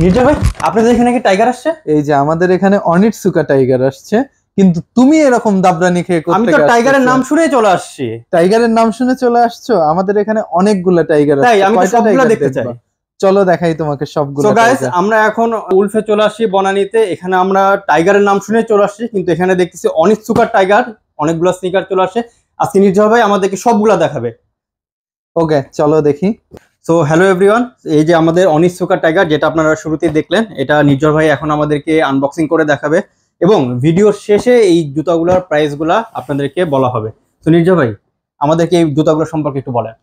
মির্জা ভাই, আপনাদের এখানে কি টাইগার আসছে? এই যে আমাদের এখানে অনিটসুকা টাইগার আসছে, কিন্তু তুমি এরকম দাবরানি খেয়ে করতে? আমি তো টাইগারের নাম শুনেই চলে আসছি। টাইগারের নাম শুনে চলে আসছো? আমাদের এখানে অনেকগুলা টাইগার আছে। তাই আমি তো সবগুলা দেখতে চাই। চলো দেখাই তোমাকে সবগুলো। সো গাইস, আমরা এখন উলফে চলে আসছি বনানীতে। এখানে আমরা টাইগারের নাম শুনে চলে আসছি, কিন্তু এখানে দেখতেছি অনিটসুকা টাইগার অনেকগুলো স্নিকার চলে আসে। আজকে মির্জা ভাই আমাদেরকে সবগুলা দেখাবে। ওকে, চলো দেখি। সো হ্যালো এভরিওয়ান, এই যে আমাদের অনিটসুকা টাইগার, যেটা আপনারা শুরুতেই দেখলেন, এটা নির্জর ভাই এখন আমাদেরকে আনবক্সিং করে দেখাবে এবং ভিডিওর শেষে এই জুতাগুলোর প্রাইসগুলা আপনাদেরকে বলা হবে। তো নির্জর ভাই, আমাদেরকে এই জুতাগুলো সম্পর্কে একটু বলেন।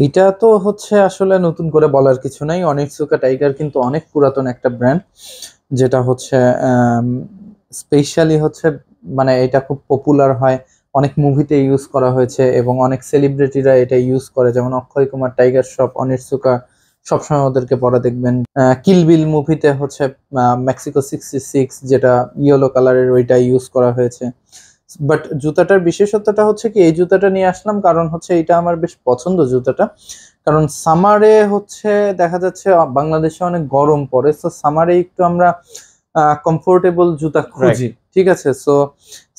এটা তো হচ্ছে আসলে নতুন করে বলার কিছু নাই। অনিটসুকা টাইগার কিন্তু অনেক পুরাতন একটা ব্র্যান্ড, যেটা হচ্ছে স্পেশালি হচ্ছে মানে এটা খুব পপুলার হয়, অনেক মুভিতে ইউজ করা হয়েছে এবং অনেক সেলিব্রিটিরা এটা ইউজ করে, যেমন অক্ষয় কুমার টাইগার শ্রফ অনিটসুকা সবসময় ওদেরকে পরা দেখবেন। কিল বিল মুভিতে হচ্ছে মেক্সিকো 66 যেটা ইয়েলো কালারের ওইটা ইউজ করা হয়েছে। বাট জুতাটার বিশেষত্বটা হচ্ছে কি, এই জুতাটা নিয়ে আসলাম কারণ হচ্ছে এটা আমার বেশ পছন্দ জুতাটা, কারণ সামারে হচ্ছে দেখা যাচ্ছে বাংলাদেশে অনেক গরম পড়ে, তো সামারে একটু আমরা কমফোর্টেবল জুতা খুঁজি, ঠিক আছে? সো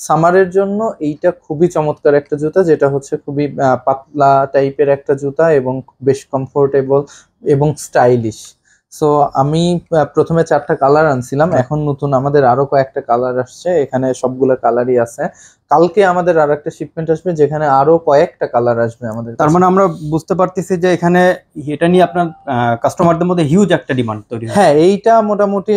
সামারের জন্য এইটা খুবই চমৎকার একটা জুতা, যেটা হচ্ছে খুবই পাতলা টাইপের একটা জুতা এবং বেশ কমফোর্টেবল এবং স্টাইলিশ। সো আমি প্রথমে 4টা কালার আনছিলাম, এখন নতুন আমাদের আরো কয়েকটা কালার আসছে, এখানে সবগুলো কালারই আছে। কালকে আমাদের আর একটা শিপমেন্ট আসবে যেখানে আরো কয়েকটা কালার আসবে আমাদের। তার মানে আমরা বুঝতে পারতেছি যে এখানে এটা নিয়ে আপনার কাস্টমারদের মধ্যে হিউজ একটা ডিমান্ড তৈরি হয়। হ্যাঁ, এইটা মোটামুটি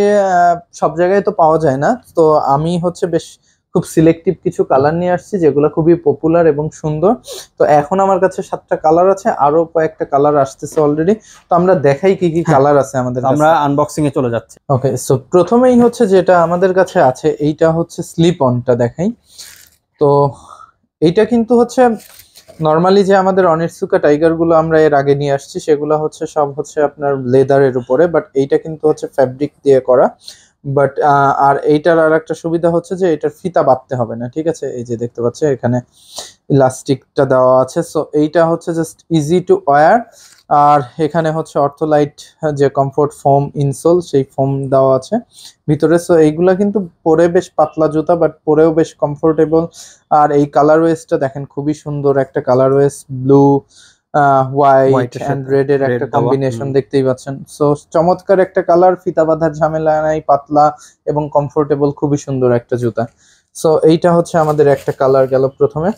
সব জায়গায় তো পাওয়া যায় না, তো আমি হচ্ছে বেশ খুব সিলেক্টিভ কিছু কালার নিয়ে আসছি যেগুলো খুবই পপুলার এবং সুন্দর। তো এখন আমার কাছে 7টা কালার আছে, আরো কয়েকটা কালার আসতেছে অলরেডি। তো আমরা দেখাই কি কি কালার আছে আমাদের। আমরা আনবক্সিং এ চলে যাচ্ছি। ওকে, সো প্রথমেই হচ্ছে যেটা আমাদের কাছে আছে এইটা হচ্ছে স্লিপ অনটা দেখাই। তো এইটা কিন্তু হচ্ছে নর্মালি যে আমাদের অনিটসুকা টাইগার গুলো আমরা এর আগে নিয়ে আসছি সেগুলো হচ্ছে সব হচ্ছে আপনার লেদারের উপরে, বাট এইটা কিন্তু হচ্ছে ফ্যাব্রিক দিয়ে করা। বাট আর এইটার আর একটা সুবিধা হচ্ছে যে এটার ফিতা বাঁধতে হবে না, ঠিক আছে? এই যে দেখতে পাচ্ছেন এখানে ইলাস্টিকটা দেওয়া আছে, সো এইটা হচ্ছে জাস্ট ইজি টু ওয়্যার। আর এখানে হচ্ছে অর্থোলাইট যে কমফোর্ট ফোম ইনসোল, সেই ফোম দেওয়া আছে ভিতরে। সো এইগুলা কিন্তু পরে বেশ পাতলা জুতা, বাট পরেও বেশ কমফোর্টেবল। আর এই কালার ওয়েসটা দেখেন, খুবই সুন্দর একটা colour ways, blue white and red এর একটা কম্বিনেশন দেখতেই পাচ্ছেন। সো চমৎকার একটা কালার, ফিতা বাঁধার ঝামেলা নাই, পাতলা এবং কমফোর্টেবল, খুবই সুন্দর একটা জুতা। সো এইটা হচ্ছে আমাদের একটা কালার গেল। প্রথমে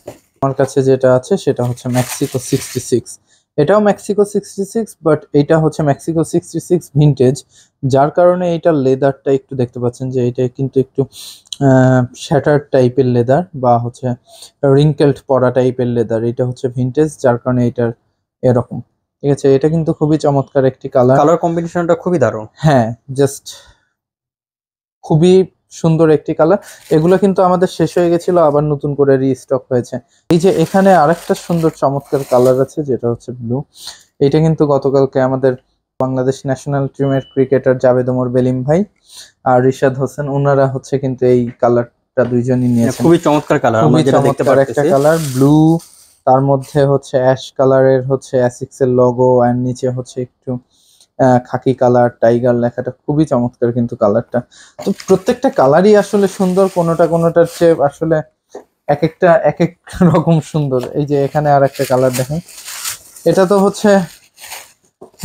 আমার কাছে যেটা আছে সেটা হচ্ছে মেক্সিকো 66। এটাও মেক্সিকো 66, বাট এটা হচ্ছে মেক্সিকো 66 ভিনটেজ, যার কারণে এটা লেদারটা একটু দেখতে পাচ্ছেন যে এটা কিন্তু একটু শ্যাটার টাইপের লেদার বা হচ্ছে রিঙ্কেলড পরা টাইপের লেদার। এটা হচ্ছে ভিনটেজ, যার কারণে এটার এরকম, ঠিক আছে? এটা কিন্তু খুবই চমৎকার একটি কালার, কালার কম্বিনেশনটা খুবই দারুণ। হ্যাঁ, জাস্ট খুবই সুন্দর একটি কালার। এগুলো কিন্তু আমাদের শেষ হয়ে গেছিল, আবার নতুন করে রিস্টক হয়েছে। এই যে এখানে আরেকটা সুন্দর চমৎকার কালার আছে যেটা হচ্ছে ব্লু। এটা কিন্তু গতকালকে আমাদের বাংলাদেশ ন্যাশনাল টিমের ক্রিকেটার জাভেদ ওমর বেলিম ভাই আর রিশাদ হোসেন, ওনারা হচ্ছে কিন্তু এই কালারটা দুইজনই নিয়েছেন। খুবই চমৎকার কালার, খুবই চমৎকার একটা কালার, ব্লু, তার মধ্যে হচ্ছে অ্যাশ কালারের হচ্ছে অ্যাসিক্স এর লোগো, আর নিচে হচ্ছে একটু খাকি কালার, টাইগার লেখাটা খুবই চমৎকার কিন্তু কালারটা। তো প্রত্যেকটা কালারই আসলে সুন্দর, কোনোটার চেয়ে আসলে এক এক রকম সুন্দর। এই যে এখানে আর একটা কালার দেখেন, এটা তো হচ্ছে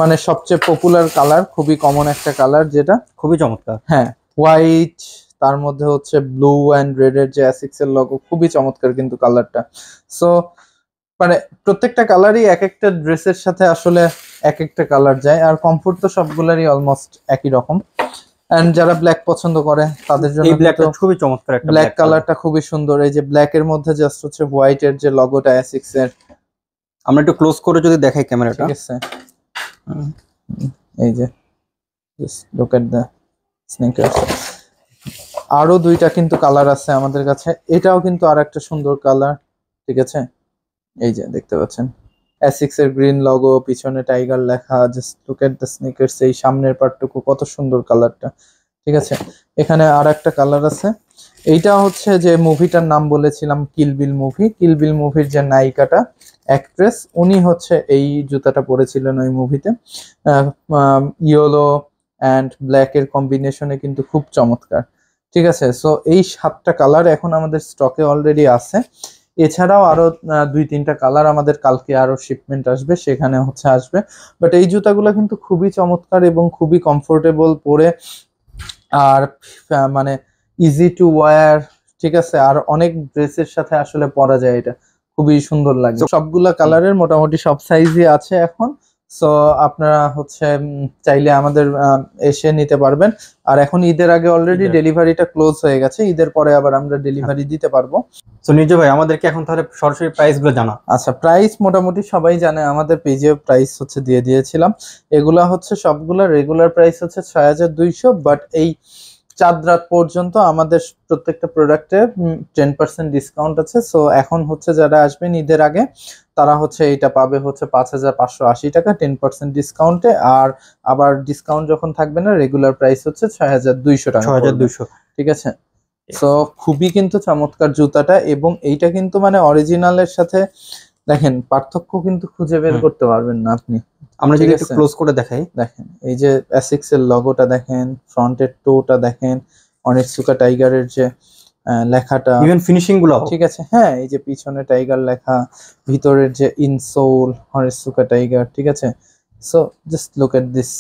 মানে সবচেয়ে পপুলার কালার, খুবই কমন একটা কালার, যেটা খুবই চমৎকার। হ্যাঁ, হোয়াইট, তার মধ্যে হচ্ছে ব্লু অ্যান্ড রেড এর যে অ্যাসিক্স এর লোগো, খুবই চমৎকার কিন্তু কালারটা। সো মানে প্রত্যেকটা কালারই এক একটা ড্রেসের সাথে আসলে এক একটা কালার যায়, আর কমফোর্ট তো সবগুলারই অলমোস্ট একই রকম। এন্ড যারা ব্ল্যাক পছন্দ করে তাদের জন্য এই ব্ল্যাকটা খুবই চমৎকার একটা ব্ল্যাক কালারটা খুবই সুন্দর। এই যে ব্ল্যাক এর মধ্যে জাস্ট হচ্ছে হোয়াইট এর যে লোগোটা অ্যাসিক্স এর, আমরা একটু ক্লোজ করে যদি দেখাই ক্যামেরাটা, ঠিক আছে? এই যে just look at the sneakers. আরো দুইটা কিন্তু কালার আছে আমাদের কাছে, এটাও কিন্তু আর একটা সুন্দর কালার, ঠিক আছে? এই যে দেখতে পাচ্ছেন অ্যাসিক্স এর গ্রিন লোগো, পিছনে টাইগার লেখা, just look at the sneakers. এই সামনের পার্টটুকু কত সুন্দর কালারটা, ঠিক আছে? এখানে আর একটা কালার আছে, এইটা হচ্ছে যে মুভিটার নাম বলেছিলাম কিল বিল মুভি, কিল বিল মুভির যে নায়িকাটা অ্যাক্ট্রেস, উনি হচ্ছে এই জুতাটা পরেছিলেন ওই মুভিতে। ইয়েলো অ্যান্ড ব্ল্যাকের কম্বিনেশনে কিন্তু খুব চমৎকার। ঠিক আছে, সো এই 7টা কালার এখন আমাদের স্টকে অলরেডি আছে। এছাড়াও আরো 2-3টা কালার আমাদের কালকে আরো শিপমেন্ট আসবে, সেখানে হচ্ছে আসবে। বাট এই জুতাগুলো কিন্তু খুবই চমৎকার এবং খুবই কমফোর্টেবল পরে, আর মানে ইজি টু ওয়্যার। ঠিক আছে, আর অনেক ড্রেসের সাথে আসলে পরা যায়, এটা খুবই সুন্দর লাগে। সবগুলা কালারের মোটামুটি সব সাইজই আছে এখন। সো আপনারা হচ্ছে চাইলে আমাদের এসে নিতে পারবেন। আর এখন ঈদের আগে অলরেডি ডেলিভারিটা ক্লোজ হয়ে গেছে, ঈদের পরে আবার আমরা ডেলিভারি দিতে পারবো। তো নির্জয় ভাই আমাদেরকে এখন তাহলে সরাসরি প্রাইস গুলো জানা। আচ্ছা, প্রাইস মোটামুটি সবাই জানে, আমাদের পেজে প্রাইস হচ্ছে দিয়ে দিয়েছিলাম। এগুলা হচ্ছে সবগুলা রেগুলার প্রাইস হচ্ছে 6200, বাট এই চাঁদ রাত পর্যন্ত আমাদের প্রত্যেকটা প্রোডাক্টে 10% ডিসকাউন্ট আছে। সো এখন হচ্ছে যারা আসবেন ঈদের আগে তারা হচ্ছে এইটা পাবে হচ্ছে 5580 টাকা 10% ডিসকাউন্টে। আর আবার ডিসকাউন্ট যখন থাকবে না, রেগুলার প্রাইস হচ্ছে 6200 টাকা। 6200, ঠিক আছে। সো খুবই কিন্তু চমৎকার জুতাটা, এবং এইটা কিন্তু মানে অরিজিনালের সাথে দেখেন পার্থক্য কিন্তু খুঁজে বের করতে পারবেন না আপনি। আমরা যদি একটু ক্লোজ করে দেখাই, দেখেন এই যে অ্যাসিক্স এর লগোটা দেখেন, ফ্রন্টের টোটা দেখেন, অনিটসুকা টাইগারের যে লেখাটা, ইভেন ফিনিশিং গুলো। ঠিক আছে, হ্যাঁ, এই যে পিছনে টাইগার লেখা, ভিতরের যে ইনসোল অনিটসুকা টাইগার। ঠিক আছে, so just look at this.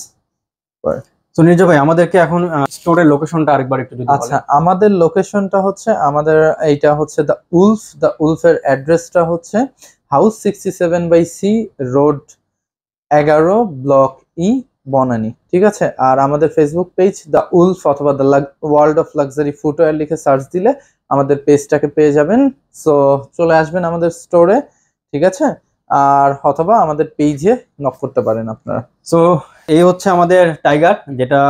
তো নির্জয় ভাই আমাদেরকে এখন স্টোরের লোকেশনটা আরেকবার একটু যদি বলেন। আচ্ছা, আমাদের লোকেশনটা হচ্ছে আমাদের এইটা হচ্ছে দ্য উলফের অ্যাড্রেসটা হচ্ছে house 67/C road 11 block E Banani. ঠিক আছে, আর আমাদের ফেসবুক পেজ দ্য উলফ অথবা the world of luxury footwear লিখে সার্চ দিলে আমাদের পেজটাকে পেয়ে যাবেন। সো চলে আসবেন আমাদের স্টোরে। ঠিক আছে, আর অথবা আমাদের পেজে নক করতে পারেন আপনারা। সো এই হচ্ছে আমাদের টাইগার, যেটা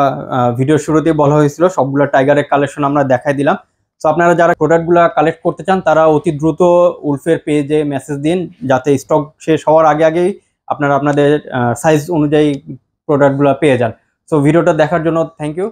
ভিডিওর শুরুতেই বলা হয়েছিল, সবগুলো টাইগারের কালেকশন আমরা দেখাই দিলাম। তো আপনারা যারা প্রোডাক্টগুলো কালেক্ট করতে চান তারা অতি দ্রুত উলফের পেজে মেসেজ দিন, যাতে স্টক শেষ হওয়ার আগে আগেই আপনারা আপনাদের সাইজ অনুযায়ী প্রোডাক্টগুলো পেয়ে যান। সো ভিডিওটা দেখার জন্য থ্যাংক ইউ।